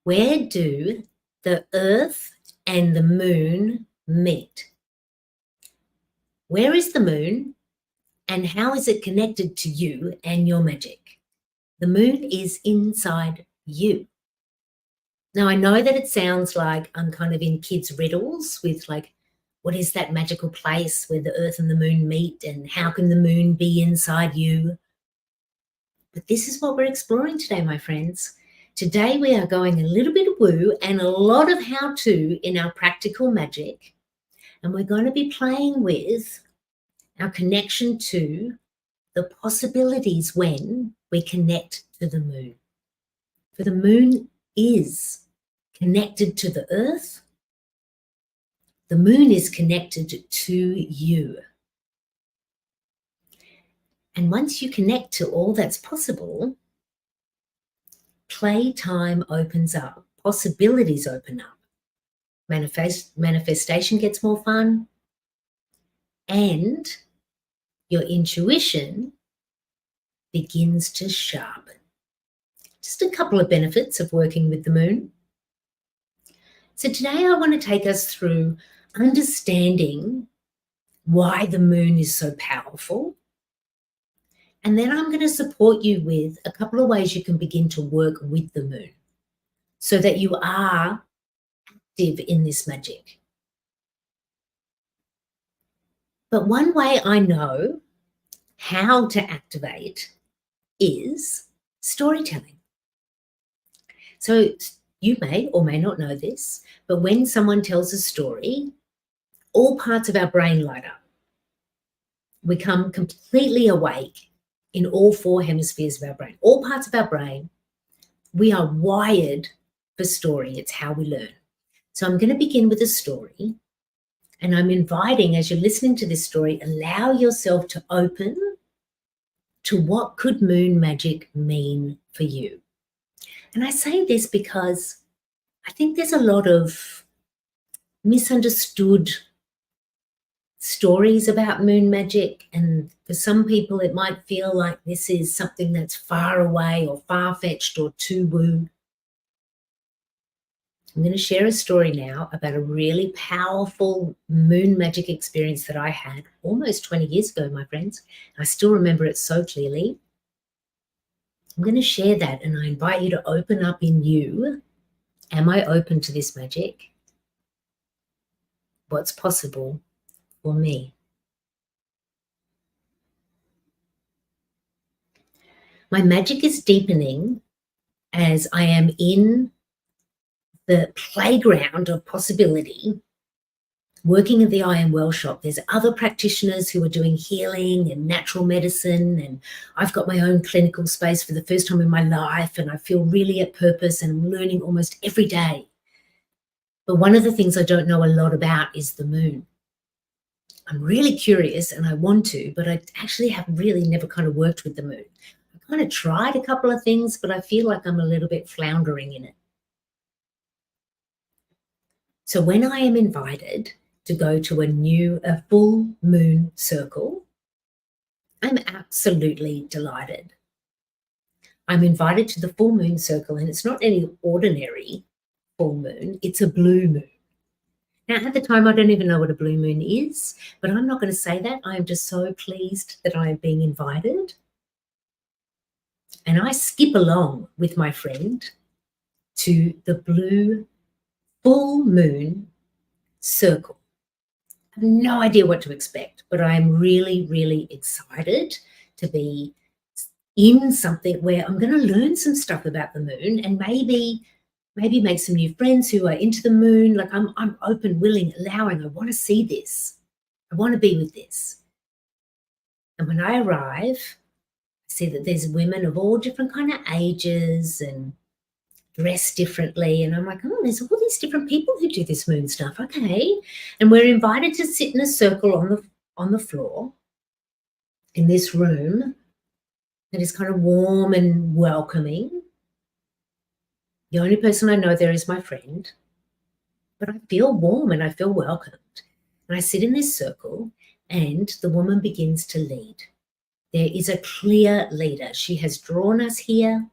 Where do the earth and the moon meet? Where is the moon and how is it connected to you and your magic? The moon is inside you. Now, I know that it sounds like I'm kind of in kids' riddles with like, what is that magical place where the earth and the moon meet and how can the moon be inside you? But this is what we're exploring today, my friends. Today we are going a little bit woo and a lot of how-to in our practical magic. And we're going to be playing with our connection to the possibilities when we connect to the moon. For the moon is connected to the earth. The moon is connected to you. And once you connect to all that's possible, playtime opens up, possibilities open up, manifestation gets more fun, and your intuition begins to sharpen. Just a couple of benefits of working with the moon. So today I want to take us through understanding why the moon is so powerful. And then I'm going to support you with a couple of ways you can begin to work with the moon so that you are active in this magic. But one way I know how to activate is storytelling. So you may or may not know this, but when someone tells a story, all parts of our brain light up. We come completely awake in all four hemispheres of our brain. All parts of our brain, we are wired for story. It's how we learn. So I'm going to begin with a story. And I'm inviting, as you're listening to this story, allow yourself to open to what could moon magic mean for you. And I say this because I think there's a lot of misunderstood stories about moon magic. And for some people, it might feel like this is something that's far away or far-fetched or too woo. I'm going to share a story now about a really powerful moon magic experience that I had almost 20 years ago, my friends. I still remember it so clearly. I'm going to share that and I invite you to open up in you. Am I open to this magic? What's possible for me? My magic is deepening as I am in the playground of possibility. Working at the I Am Well shop, there's other practitioners who are doing healing and natural medicine, and I've got my own clinical space for the first time in my life, and I feel really at purpose and I'm learning almost every day. But one of the things I don't know a lot about is the moon. I'm really curious and I want to, but I actually have really never kind of worked with the moon. I kind of tried a couple of things, but I feel like I'm a little bit floundering in it. So when I am invited to go to a full moon circle, I'm absolutely delighted. I'm invited to the full moon circle, and it's not any ordinary full moon, it's a blue moon. Now, at the time, I don't even know what a blue moon is, but I'm not going to say that. I am just so pleased that I am being invited. And I skip along with my friend to the blue full moon circle. I have no idea what to expect, but I'm really, really excited to be in something where I'm going to learn some stuff about the moon and maybe make some new friends who are into the moon. Like I'm open, willing, allowing. I want to see this. I want to be with this. And when I arrive, I see that there's women of all different kind of ages and dress differently, and I'm like, oh, there's all these different people who do this moon stuff. Okay. And we're invited to sit in a circle on the floor in this room that is kind of warm and welcoming. The only person I know there is my friend, but I feel warm and I feel welcomed. And I sit in this circle and the woman begins to lead. There is a clear leader. She has drawn us here.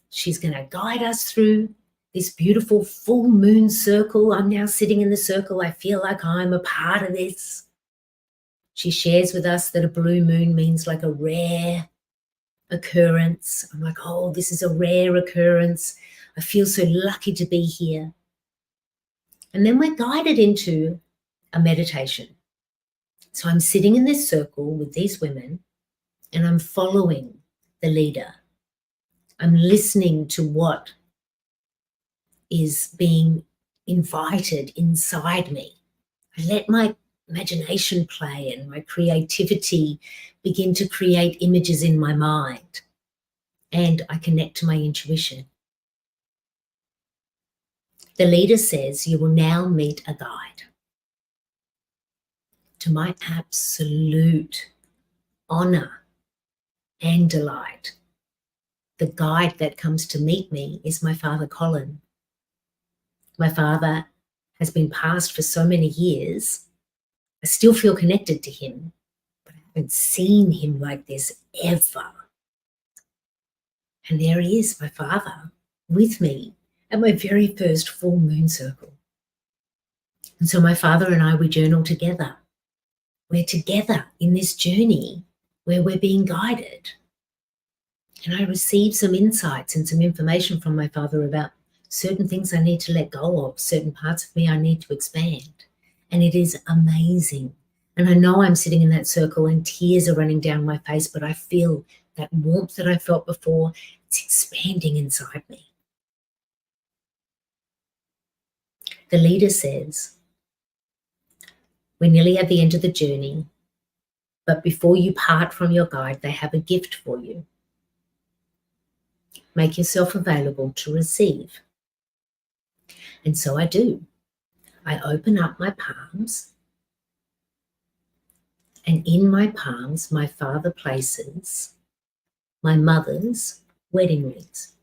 She's going to guide us through this beautiful full moon circle. I'm now sitting in the circle. I feel like I'm a part of this. She shares with us that a blue moon means like a rare occurrence. I'm like, oh, this is a rare occurrence. I feel so lucky to be here. And then we're guided into a meditation. So I'm sitting in this circle with these women and I'm following the leader. I'm listening to what is being invited inside me. I let my imagination play and my creativity begin to create images in my mind. And I connect to my intuition. The leader says, you will now meet a guide. To my absolute honor and delight, the guide that comes to meet me is my father, Colin. My father has been passed for so many years. I still feel connected to him, but I haven't seen him like this ever. And there he is, my father, with me at my very first full moon circle. And so my father and I, we journal together. We're together in this journey where we're being guided. And I receive some insights and some information from my father about certain things I need to let go of, certain parts of me I need to expand. And it is amazing. And I know I'm sitting in that circle and tears are running down my face, but I feel that warmth that I felt before, it's expanding inside me. The leader says, we're nearly at the end of the journey, but before you part from your guide, they have a gift for you. Make yourself available to receive. And so I do. I open up my palms, and in my palms, my father places my mother's wedding rings.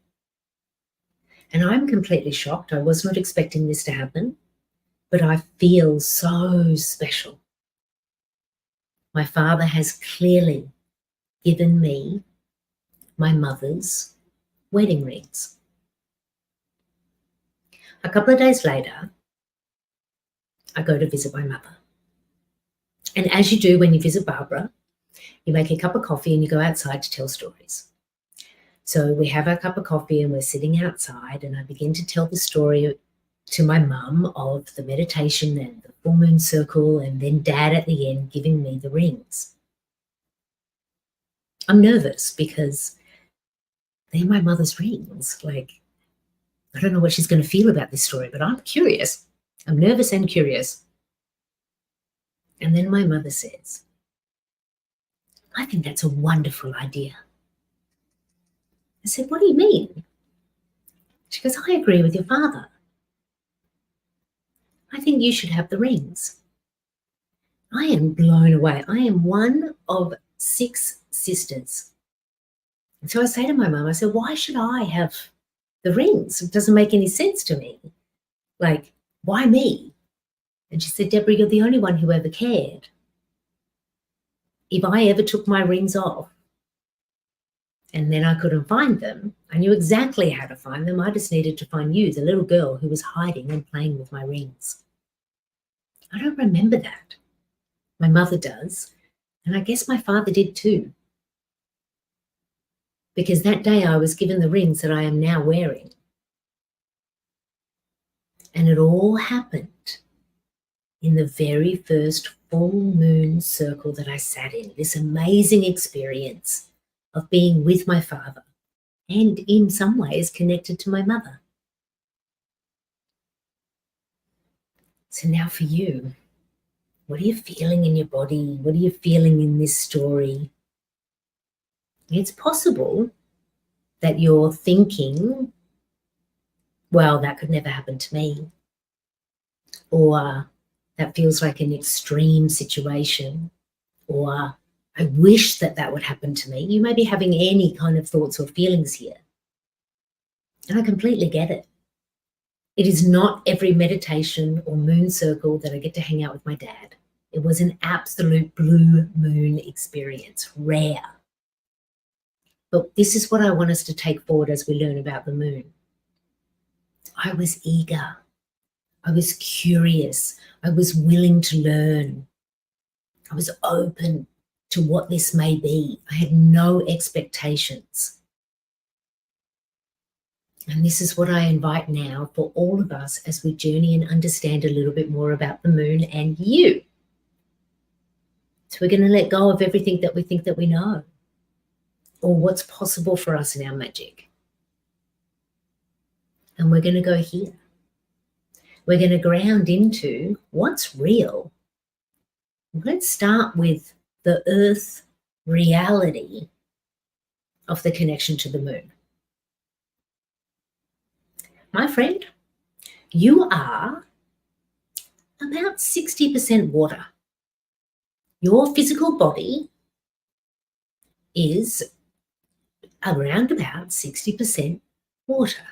And I'm completely shocked. I was not expecting this to happen, but I feel so special. My father has clearly given me my mother's wedding rings. A couple of days later, I go to visit my mother. And as you do when you visit Barbara, you make a cup of coffee and you go outside to tell stories. So we have our cup of coffee and we're sitting outside, and I begin to tell the story to my mum of the meditation and the full moon circle, and then Dad at the end giving me the rings. I'm nervous because they're my mother's rings. Like, I don't know what she's going to feel about this story, but I'm curious. I'm nervous and curious. And then my mother says, I think that's a wonderful idea. I said, what do you mean? She goes, I agree with your father. I think you should have the rings. I am blown away. I am one of 6 sisters. And so I say to my mum, I said, why should I have the rings? It doesn't make any sense to me. Like, why me? And she said, Deborah, you're the only one who ever cared. If I ever took my rings off and then I couldn't find them, I knew exactly how to find them. I just needed to find you, the little girl who was hiding and playing with my rings. I don't remember that. My mother does. And I guess my father did too. Because that day I was given the rings that I am now wearing. And it all happened in the very first full moon circle that I sat in, this amazing experience of being with my father and in some ways connected to my mother. So now for you, what are you feeling in your body? What are you feeling in this story? It's possible that you're thinking, well, that could never happen to me. Or that feels like an extreme situation. Or I wish that that would happen to me. You may be having any kind of thoughts or feelings here. And I completely get it. It is not every meditation or moon circle that I get to hang out with my dad. It was an absolute blue moon experience, rare. But this is what I want us to take forward as we learn about the moon. I was eager. I was curious. I was willing to learn. I was open to what this may be. I had no expectations. And this is what I invite now for all of us as we journey and understand a little bit more about the moon and you. So we're going to let go of everything that we think that we know, or what's possible for us in our magic. And we're going to go here. We're going to ground into what's real. Let's start with the earth reality of the connection to the moon. My friend, you are about 60% water. Your physical body is around about 60% water.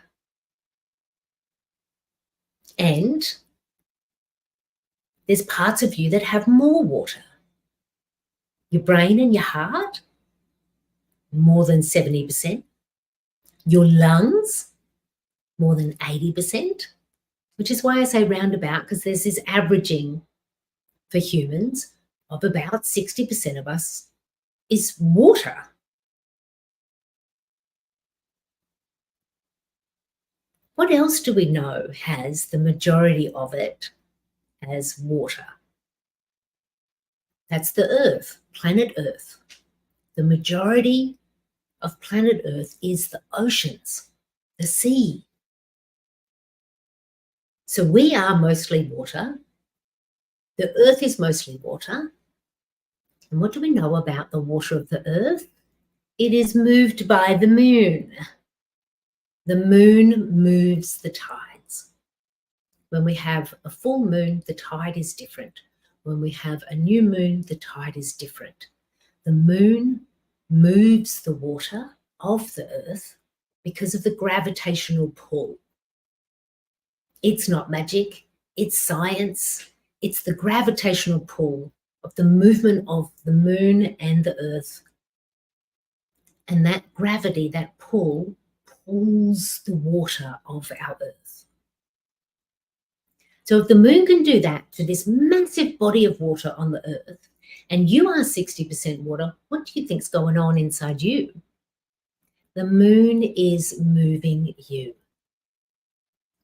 And there's parts of you that have more water. Your brain and your heart, more than 70%. Your lungs, more than 80%, which is why I say roundabout, because there's this averaging for humans of about 60% of us is water. What else do we know has the majority of it as water? That's the Earth, planet Earth. The majority of planet Earth is the oceans, the sea. So we are mostly water. The Earth is mostly water. And what do we know about the water of the Earth? It is moved by the moon. The moon moves the tides. When we have a full moon, the tide is different. When we have a new moon, the tide is different. The moon moves the water of the Earth because of the gravitational pull. It's not magic, it's science. It's the gravitational pull of the movement of the moon and the Earth. And that gravity, that pull, pulls the water of our Earth. So if the moon can do that to this massive body of water on the Earth, and you are 60% water, what do you think's going on inside you? The moon is moving you.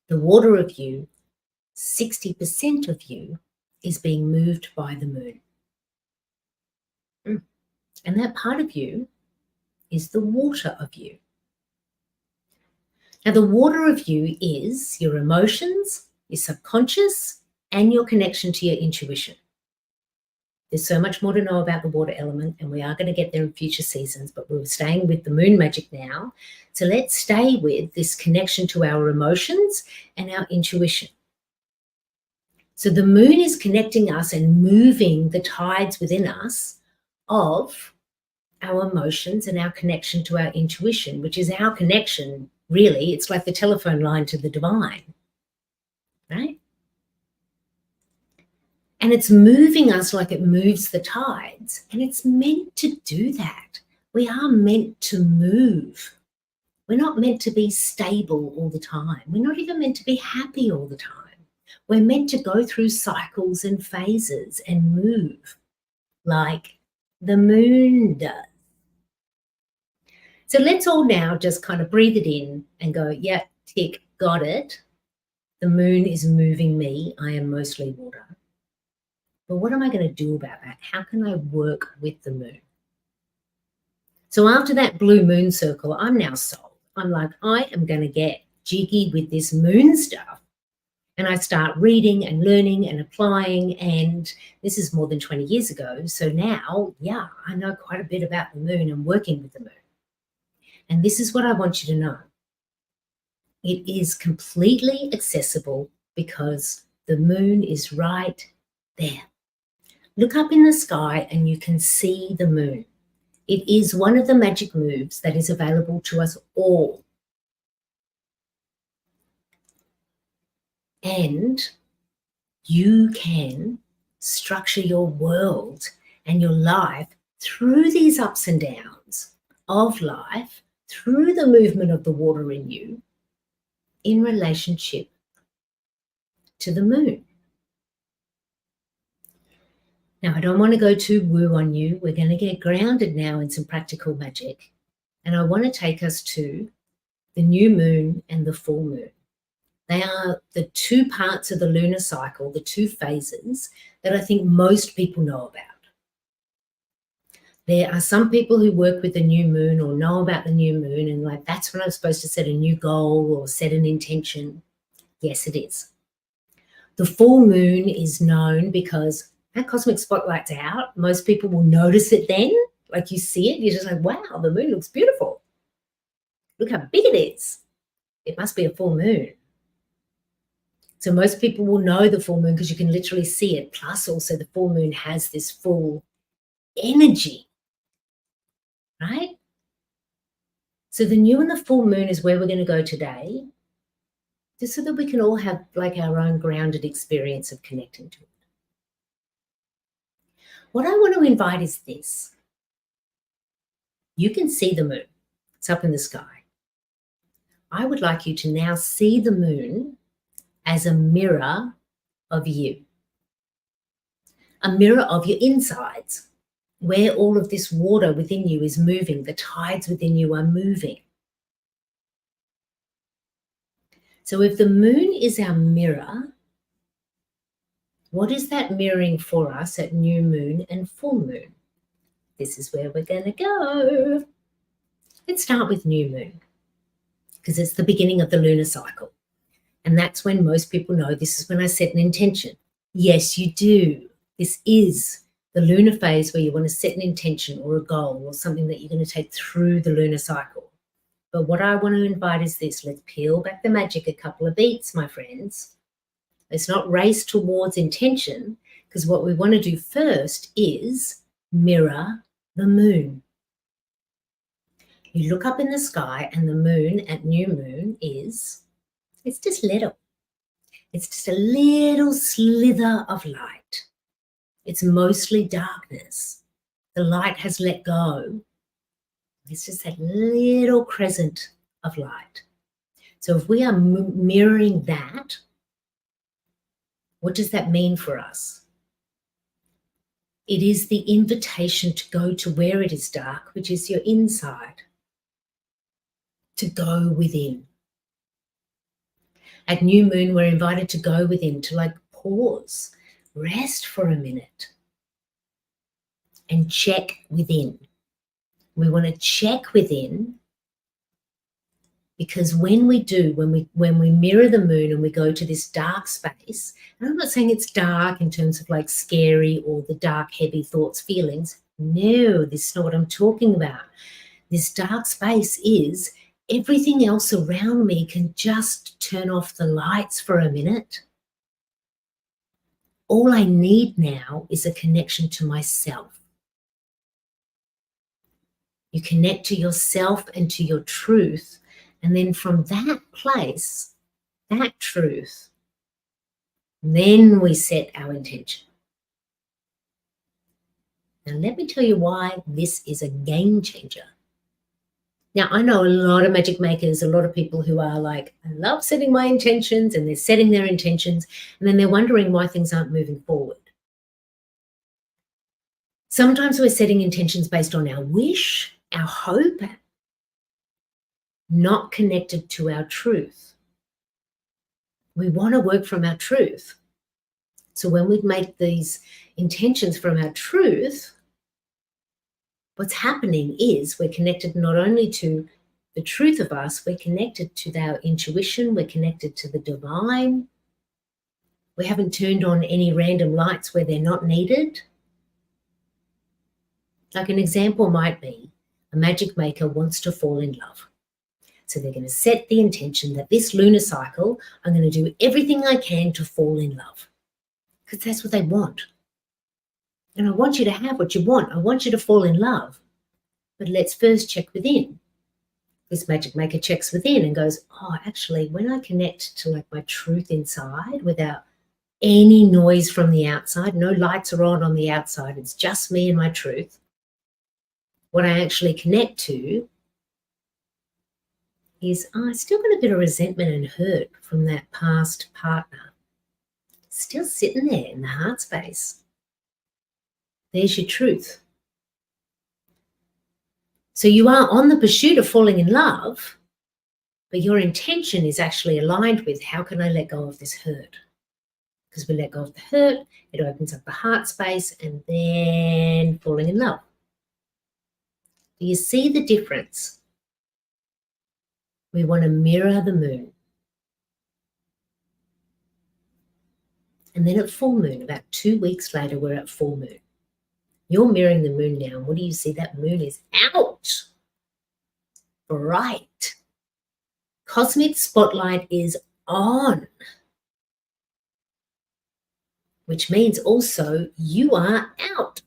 The water of you, 60% of you, is being moved by the moon. And that part of you is the water of you. Now, the water of you is your emotions, your subconscious, and your connection to your intuition. There's so much more to know about the water element, and we are going to get there in future seasons, but we're staying with the moon magic now. So let's stay with this connection to our emotions and our intuition. So the moon is connecting us and moving the tides within us of our emotions and our connection to our intuition, which is our connection, really. It's like the telephone line to the divine, right? And it's moving us like it moves the tides. And it's meant to do that. We are meant to move. We're not meant to be stable all the time. We're not even meant to be happy all the time. We're meant to go through cycles and phases and move like the moon does. So let's all now just kind of breathe it in and go, yeah, tick, got it. The moon is moving me. I am mostly water. But what am I going to do about that? How can I work with the moon? So after that blue moon circle, I'm now sold. I'm like, I am going to get jiggy with this moon stuff. And I start reading and learning and applying. And this is more than 20 years ago. So now, yeah, I know quite a bit about the moon and working with the moon. And this is what I want you to know. It is completely accessible because the moon is right there. Look up in the sky and you can see the moon. It is one of the magic moves that is available to us all. And you can structure your world and your life through these ups and downs of life, through the movement of the water in you, in relationship to the moon. Now, I don't want to go too woo on you. We're going to get grounded now in some practical magic. And I want to take us to the new moon and the full moon. They are the two parts of the lunar cycle, the two phases that I think most people know about. There are some people who work with the new moon or know about the new moon and like, that's when I'm supposed to set a new goal or set an intention. Yes, it is. The full moon is known because that cosmic spotlight's out. Most people will notice it then. Like you see it, you're just like, wow, the moon looks beautiful. Look how big it is. It must be a full moon. So most people will know the full moon because you can literally see it. Plus also the full moon has this full energy, right? So the new and the full moon is where we're going to go today, just so that we can all have like our own grounded experience of connecting to it. What I want to invite is this. You can see the moon. It's up in the sky. I would like you to now see the moon as a mirror of you. A mirror of your insides, where all of this water within you is moving. The tides within you are moving. So if the moon is our mirror, what is that mirroring for us at new moon and full moon? This is where we're going to go. Let's start with new moon because it's the beginning of the lunar cycle. And that's when most people know this is when I set an intention. Yes, you do. This is the lunar phase where you want to set an intention or a goal or something that you're going to take through the lunar cycle. But what I want to invite is this. Let's peel back the magic a couple of beats, my friends. Let's not race towards intention because what we want to do first is mirror the moon. You look up in the sky and the moon at new moon is, it's just little. It's just a little slither of light. It's mostly darkness. The light has let go. It's just that little crescent of light. So if we are mirroring that, what does that mean for us? It is the invitation to go to where it is dark, which is your inside, to go within. At new moon, we're invited to go within, to like pause, rest for a minute and check within. We want to check within because when we do, when we mirror the moon and we go to this dark space, and I'm not saying it's dark in terms of like scary or the dark, heavy thoughts, feelings. No, this is not what I'm talking about. This dark space is everything else around me can just turn off the lights for a minute. All I need now is a connection to myself. You connect to yourself and to your truth. And then from that place, that truth, then we set our intention. Now, let me tell you why this is a game changer. Now, I know a lot of magic makers, a lot of people who are like, I love setting my intentions, and they're setting their intentions, and then they're wondering why things aren't moving forward. Sometimes we're setting intentions based on our wish, our hope, not connected to our truth. We want to work from our truth. So when we make these intentions from our truth, what's happening is we're connected not only to the truth of us, we're connected to our intuition, we're connected to the divine. We haven't turned on any random lights where they're not needed. Like an example might be, a magic maker wants to fall in love. So they're going to set the intention that this lunar cycle, I'm going to do everything I can to fall in love. Because that's what they want. And I want you to have what you want. I want you to fall in love. But let's first check within. This magic maker checks within and goes, oh, actually, when I connect to like my truth inside without any noise from the outside, no lights are on the outside, it's just me and my truth. What I actually connect to is, I still got a bit of resentment and hurt from that past partner. Still sitting there in the heart space. There's your truth. So you are on the pursuit of falling in love, but your intention is actually aligned with, how can I let go of this hurt? Because we let go of the hurt, it opens up the heart space, and then falling in love. Do you see the difference? We want to mirror the moon. And then at full moon, about 2 weeks later, we're at full moon. You're mirroring the moon now. And what do you see? That moon is out. Bright. Cosmic spotlight is on. Which means also you are out.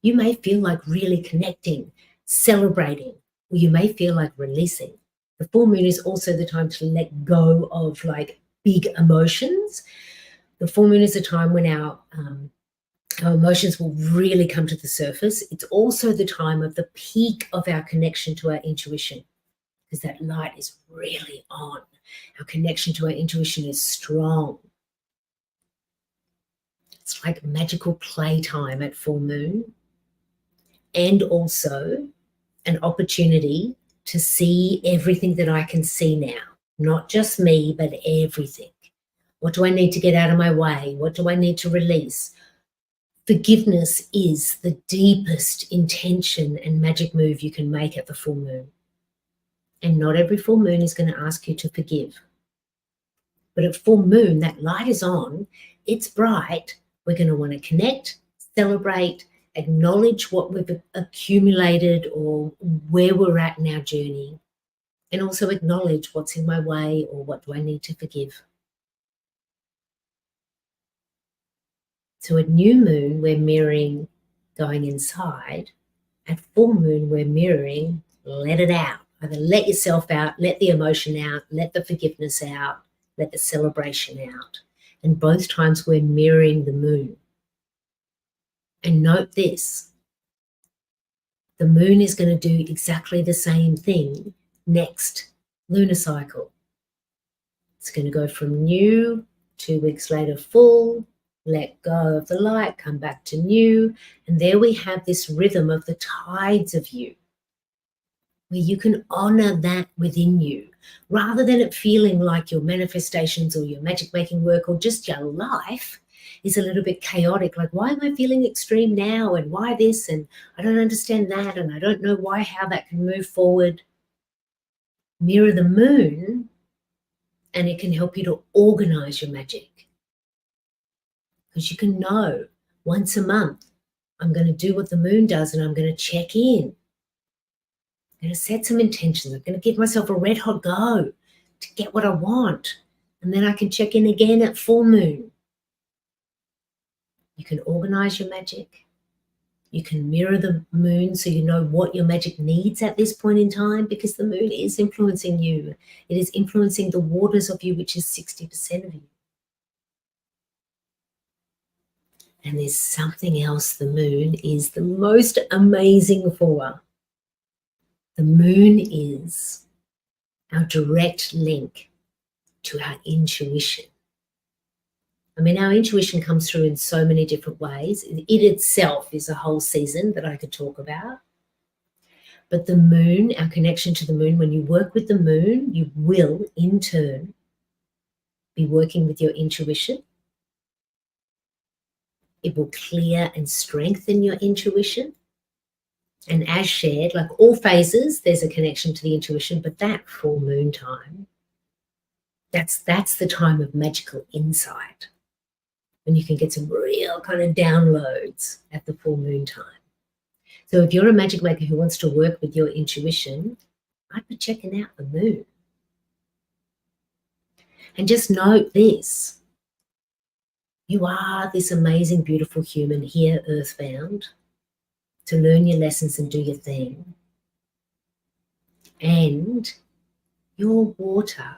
You may feel like really connecting, celebrating, or you may feel like releasing. The full moon is also the time to let go of like big emotions. The full moon is a time when our emotions will really come to the surface. It's also the time of the peak of our connection to our intuition, because that light is really on. Our connection to our intuition is strong. It's like magical playtime at full moon, and also an opportunity to see everything that I can see now. Not just me, but everything. What do I need to get out of my way? What do I need to release? Forgiveness is the deepest intention and magic move you can make at the full moon. And not every full moon is going to ask you to forgive. But at full moon, that light is on, it's bright. We're going to want to connect, celebrate, acknowledge what we've accumulated or where we're at in our journey, and also acknowledge what's in my way or what do I need to forgive. So at new moon, we're mirroring going inside. At full moon, we're mirroring let it out. Either let yourself out, let the emotion out, let the forgiveness out, let the celebration out. And both times we're mirroring the moon. And note this, the moon is going to do exactly the same thing next lunar cycle. It's going to go from new, 2 weeks later full, let go of the light, come back to new. And there we have this rhythm of the tides of you, where you can honor that within you, rather than it feeling like your manifestations or your magic making work or just your life is a little bit chaotic. Like, why am I feeling extreme now? And why this? And I don't understand that. And I don't know how that can move forward. Mirror the moon, and it can help you to organize your magic. Because you can know once a month, I'm going to do what the moon does, and I'm going to check in. I'm going to set some intentions. I'm going to give myself a red hot go to get what I want. And then I can check in again at full moon. You can organize your magic. You can mirror the moon so you know what your magic needs at this point in time, because the moon is influencing you. It is influencing the waters of you, which is 60% of you. And there's something else the moon is the most amazing for. The moon is our direct link to our intuition. I mean, our intuition comes through in so many different ways. It itself is a whole season that I could talk about. But the moon, our connection to the moon, when you work with the moon, you will in turn be working with your intuition. It will clear and strengthen your intuition. And as shared, like all phases, there's a connection to the intuition, but that full moon time, that's the time of magical insight, when you can get some real kind of downloads at the full moon time. So if you're a magic maker who wants to work with your intuition, I'd be checking out the moon. And just note this, you are this amazing, beautiful human here, earthbound, to learn your lessons and do your thing. And you're water.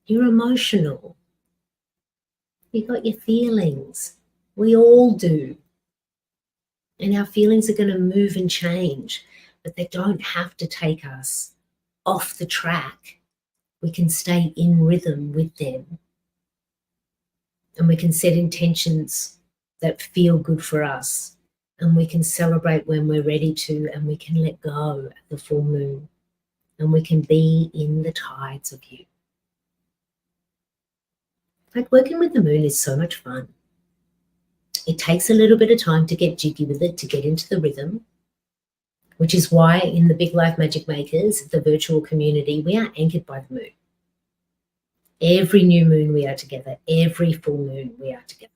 You're emotional. You got your feelings. We all do. And our feelings are going to move and change. but they don't have to take us off the track. We can stay in rhythm with them, and we can set intentions that feel good for us, and we can celebrate when we're ready to, and we can let go at the full moon, and we can be in the tides of you. Like, working with the moon is so much fun. It takes a little bit of time to get jiggy with it, to get into the rhythm, which is why in the Big Life Magic Makers, the virtual community, we are anchored by the moon. Every new moon we are together. Every full moon we are together.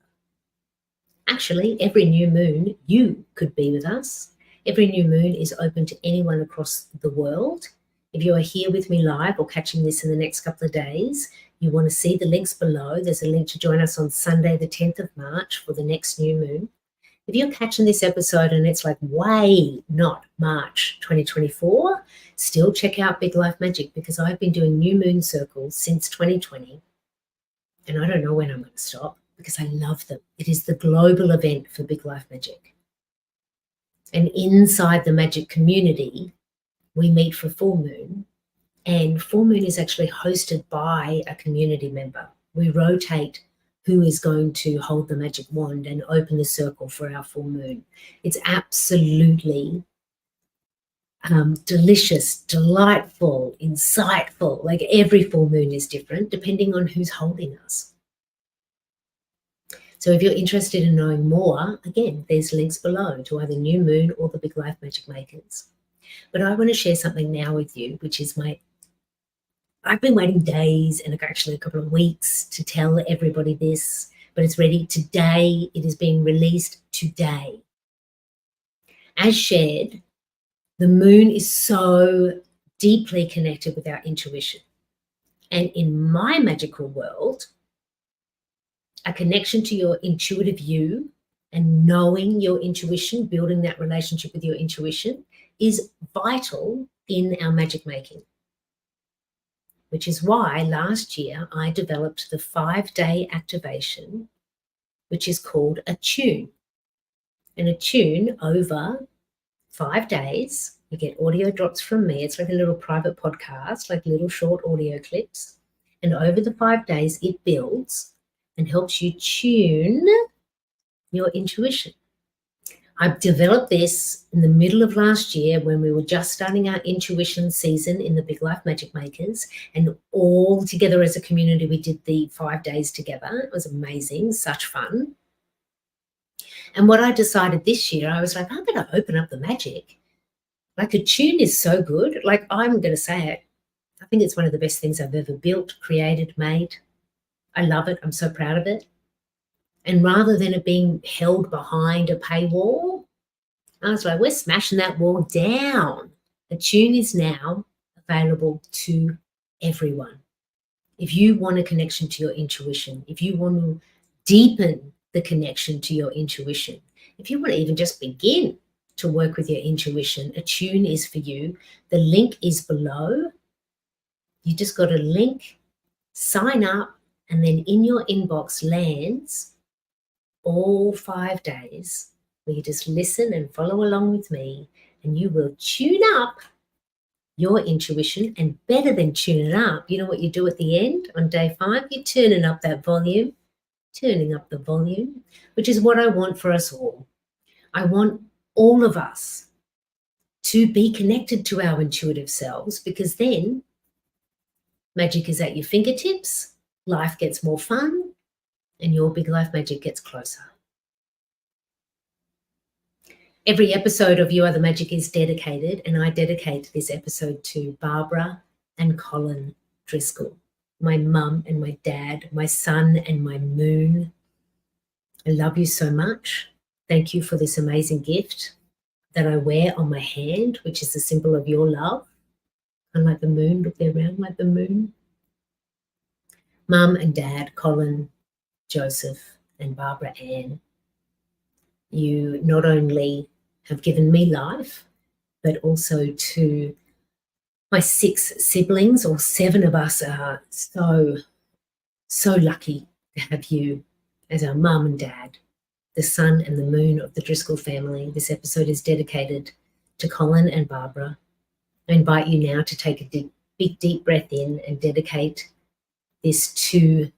Actually, every new moon you could be with us. Every new moon is open to anyone across the world. If you are here with me live or catching this in the next couple of days, you want to see the links below. There's a link to join us on Sunday, the 10th of March for the next new moon. If you're catching this episode and it's like way not March 2024, still check out Big Life Magic, because I've been doing new moon circles since 2020. And I don't know when I'm going to stop, because I love them. It is the global event for Big Life Magic. And inside the magic community, we meet for full moon. And full moon is actually hosted by a community member. We rotate who is going to hold the magic wand and open the circle for our full moon. It's absolutely delicious, delightful, insightful. Like, every full moon is different depending on who's holding us. So if you're interested in knowing more, again, there's links below to either New Moon or the Big Life Magic Makers. But I want to share something now with you, which is I've been waiting days and actually a couple of weeks to tell everybody this, but it's ready today. It is being released today. As shared, the moon is so deeply connected with our intuition. And in my magical world, a connection to your intuitive you and knowing your intuition, building that relationship with your intuition, is vital in our magic making. Which is why last year I developed the 5-day activation, which is called ATTUNE. And ATTUNE, over 5 days, you get audio drops from me. It's like a little private podcast, like little short audio clips. And over the 5 days, it builds and helps you tune your intuition. I developed this in the middle of last year when we were just starting our intuition season in the Big Life Magic Makers, and all together as a community, we did the 5 days together. It was amazing, such fun. And what I decided this year, I was like, I'm going to open up the magic. Like, ATTUNE is so good. Like, I'm going to say it. I think it's one of the best things I've ever built, created, made. I love it. I'm so proud of it. And rather than it being held behind a paywall, I was like, we're smashing that wall down. ATTUNE is now available to everyone. If you want a connection to your intuition, if you want to deepen the connection to your intuition, if you want to even just begin to work with your intuition, ATTUNE is for you. The link is below. You just got a link, sign up, and then in your inbox lands all 5 days where you just listen and follow along with me, and you will tune up your intuition. And better than tune it up, you know what you do at the end on day 5? You're turning up that volume, turning up the volume, which is what I want for us all. I want all of us to be connected to our intuitive selves, because then magic is at your fingertips, life gets more fun, and your big life magic gets closer. Every episode of You Are the Magic is dedicated, and I dedicate this episode to Barbara and Colin Driscoll, my mum and my dad, my sun and my moon. I love you so much. Thank you for this amazing gift that I wear on my hand, which is a symbol of your love. And like the moon, look there around like the moon. Mum and Dad, Colin, Joseph, and Barbara Ann, you not only have given me life, but also to my 6 siblings, or 7 of us are so lucky to have you as our mum and dad, the sun and the moon of the Driscoll family. This episode is dedicated to Colin and Barbara, I invite you now to take a big, deep breath in and dedicate this to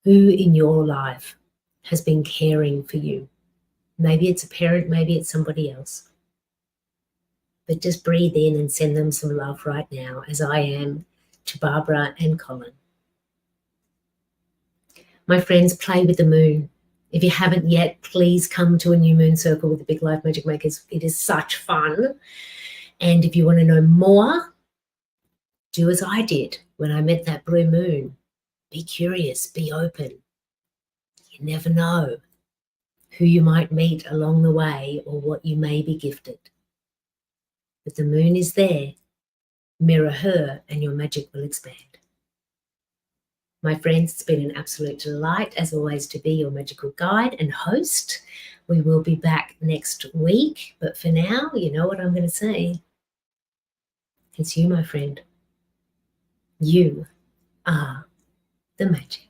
who in your life has been caring for you. Maybe it's a parent, maybe it's somebody else. But just breathe in and send them some love right now, as I am to Barbara and Colin. My friends, play with the moon. If you haven't yet, please come to a new moon circle with the Big Life Magic Makers. It is such fun. And if you want to know more, do as I did when I met that blue moon. Be curious, be open. You never know who you might meet along the way or what you may be gifted. But the moon is there. Mirror her and your magic will expand. My friends, it's been an absolute delight, as always, to be your magical guide and host. We will be back next week, but for now, you know what I'm going to say. It's you, my friend. You are the magic.